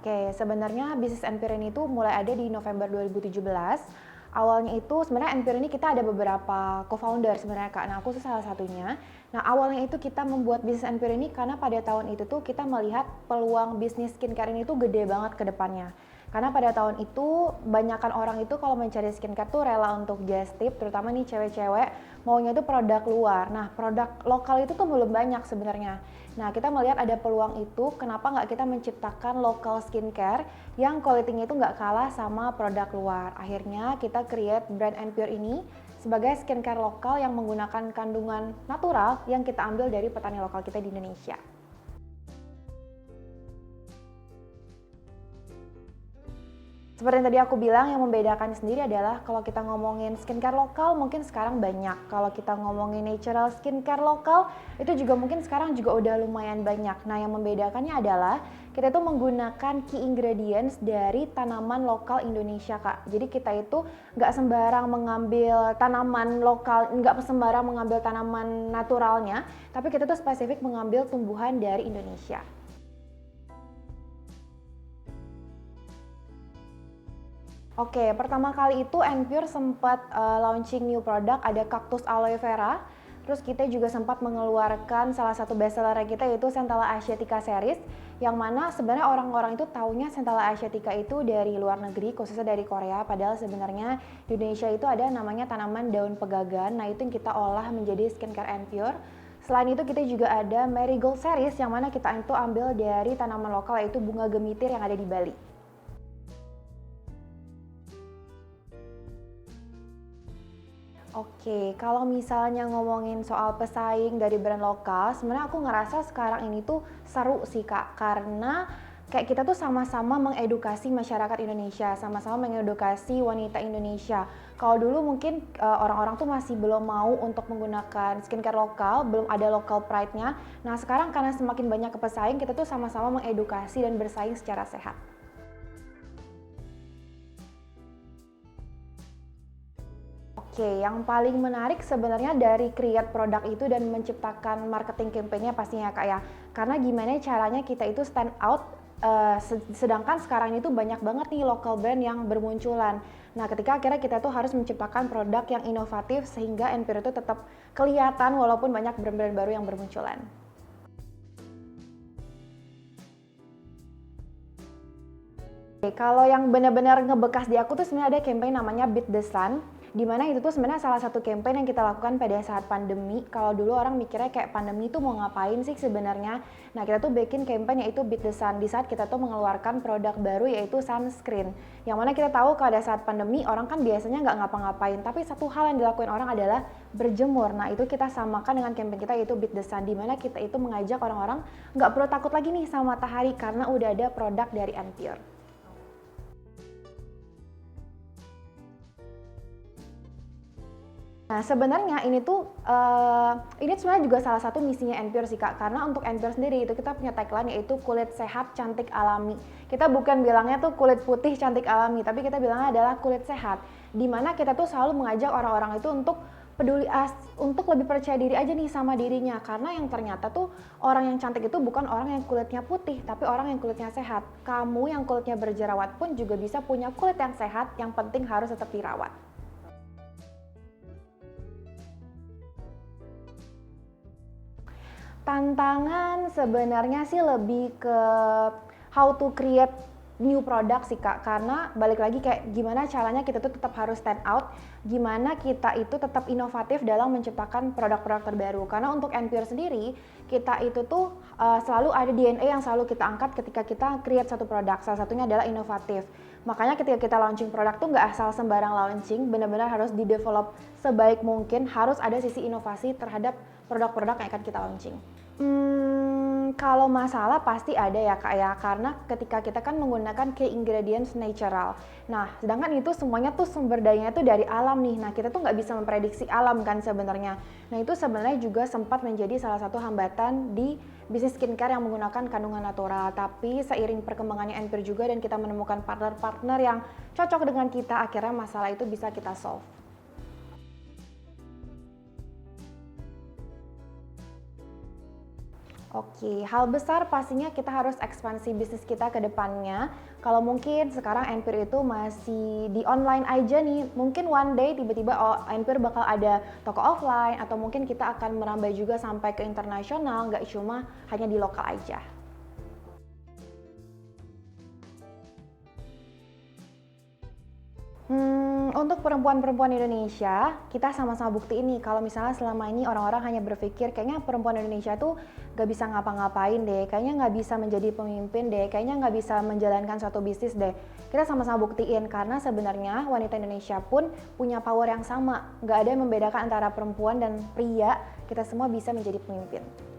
Oke, sebenarnya bisnis Empire ini tuh mulai ada di November 2017. Awalnya itu sebenarnya Empire ini kita ada beberapa co-founder sebenarnya Kak. Nah, aku tuh salah satunya. Nah, awalnya itu kita membuat bisnis Empire ini karena pada tahun itu tuh kita melihat peluang bisnis skincare ini tuh gede banget ke depannya. Karena pada tahun itu banyakan orang itu kalau mencari skincare tuh rela untuk just tip, terutama nih cewek-cewek maunya tuh produk luar. Nah, produk lokal itu tuh belum banyak sebenarnya. Nah, kita melihat ada peluang itu, kenapa nggak kita menciptakan local skincare yang quality-nya itu nggak kalah sama produk luar. Akhirnya kita create brand Empure ini sebagai skincare lokal yang menggunakan kandungan natural yang kita ambil dari petani lokal kita di Indonesia. Seperti yang tadi aku bilang, yang membedakan sendiri adalah kalau kita ngomongin skincare lokal mungkin sekarang banyak. Kalau kita ngomongin natural skincare lokal, itu juga mungkin sekarang juga udah lumayan banyak. Nah, yang membedakannya adalah kita itu menggunakan key ingredients dari tanaman lokal Indonesia, Kak. Jadi kita itu nggak sembarang mengambil tanaman lokal, nggak sembarang mengambil tanaman naturalnya, tapi kita tuh spesifik mengambil tumbuhan dari Indonesia. Oke, pertama kali itu Empure sempat launching new product, ada cactus aloe vera. Terus kita juga sempat mengeluarkan salah satu bestseller kita yaitu Centella asiatica series, yang mana sebenarnya orang-orang itu taunya Centella asiatica itu dari luar negeri, khususnya dari Korea, padahal sebenarnya di Indonesia itu ada namanya tanaman daun pegagan. Nah, itu yang kita olah menjadi skincare Empure. Selain itu kita juga ada marigold series yang mana kita itu ambil dari tanaman lokal yaitu bunga gemitir yang ada di Bali. Oke, kalau misalnya ngomongin soal pesaing dari brand lokal, sebenarnya aku ngerasa sekarang ini tuh seru sih Kak, karena kayak kita tuh sama-sama mengedukasi masyarakat Indonesia, sama-sama mengedukasi wanita Indonesia. Kalau dulu mungkin orang-orang tuh masih belum mau untuk menggunakan skincare lokal, belum ada local pride-nya. Nah, sekarang karena semakin banyak pesaing, kita tuh sama-sama mengedukasi dan bersaing secara sehat. Oke, yang paling menarik sebenarnya dari create produk itu dan menciptakan marketing campaign-nya pastinya Kak ya. Karena gimana caranya kita itu stand out, sedangkan sekarang itu banyak banget nih local brand yang bermunculan. Nah, ketika akhirnya kita tuh harus menciptakan produk yang inovatif sehingga Empire itu tetap kelihatan walaupun banyak brand-brand baru yang bermunculan. Oke, kalau yang benar-benar ngebekas di aku tuh sebenarnya ada campaign namanya Beat the Sun, di mana itu tuh sebenarnya salah satu campaign yang kita lakukan pada saat pandemi. Kalau dulu orang mikirnya kayak pandemi tuh mau ngapain sih sebenarnya. Nah, kita tuh bikin campaign yaitu Beat the Sun di saat kita tuh mengeluarkan produk baru yaitu sunscreen. Yang mana kita tahu pada saat pandemi orang kan biasanya nggak ngapa-ngapain, tapi satu hal yang dilakuin orang adalah berjemur. Nah, itu kita samakan dengan campaign kita yaitu Beat the Sun, di mana kita itu mengajak orang-orang nggak perlu takut lagi nih sama matahari karena udah ada produk dari Empure. Nah, sebenarnya ini sebenarnya juga salah satu misinya Empure sih Kak, karena untuk Empure sendiri itu kita punya tagline yaitu kulit sehat cantik alami. Kita bukan bilangnya tuh kulit putih cantik alami, tapi kita bilangnya adalah kulit sehat. Dimana kita tuh selalu mengajak orang-orang itu untuk untuk lebih percaya diri aja nih sama dirinya, karena yang ternyata tuh orang yang cantik itu bukan orang yang kulitnya putih, tapi orang yang kulitnya sehat. Kamu yang kulitnya berjerawat pun juga bisa punya kulit yang sehat, yang penting harus tetap dirawat. Tantangan sebenarnya sih lebih ke how to create new product sih Kak, karena balik lagi kayak gimana caranya kita tuh tetap harus stand out, gimana kita itu tetap inovatif dalam menciptakan produk-produk terbaru. Karena untuk Empure sendiri, kita itu tuh selalu ada DNA yang selalu kita angkat ketika kita create satu produk, salah satunya adalah inovatif. Makanya ketika kita launching produk tuh nggak asal sembarang launching, benar-benar harus di-develop sebaik mungkin, harus ada sisi inovasi terhadap produk-produk yang akan kita launching. Kalau masalah pasti ada ya Kak ya, karena ketika kita kan menggunakan key ingredients natural. Nah, sedangkan itu semuanya tuh sumber dayanya tuh dari alam nih. Nah, kita tuh nggak bisa memprediksi alam kan sebenarnya. Nah, itu sebenarnya juga sempat menjadi salah satu hambatan di bisnis skincare yang menggunakan kandungan natural. Tapi seiring perkembangannya Empire juga dan kita menemukan partner-partner yang cocok dengan kita, akhirnya masalah itu bisa kita solve. Oke, hal besar pastinya kita harus ekspansi bisnis kita ke depannya. Kalau mungkin sekarang Anpir itu masih di online aja nih, mungkin one day tiba-tiba Anpir bakal ada toko offline atau mungkin kita akan merambah juga sampai ke internasional, nggak cuma hanya di lokal aja. Untuk perempuan-perempuan Indonesia, kita sama-sama bukti ini kalau misalnya selama ini orang-orang hanya berpikir kayaknya perempuan Indonesia tuh gak bisa ngapa-ngapain deh, kayaknya gak bisa menjadi pemimpin deh, kayaknya gak bisa menjalankan suatu bisnis deh. Kita sama-sama buktiin karena sebenarnya wanita Indonesia pun punya power yang sama, gak ada yang membedakan antara perempuan dan pria, kita semua bisa menjadi pemimpin.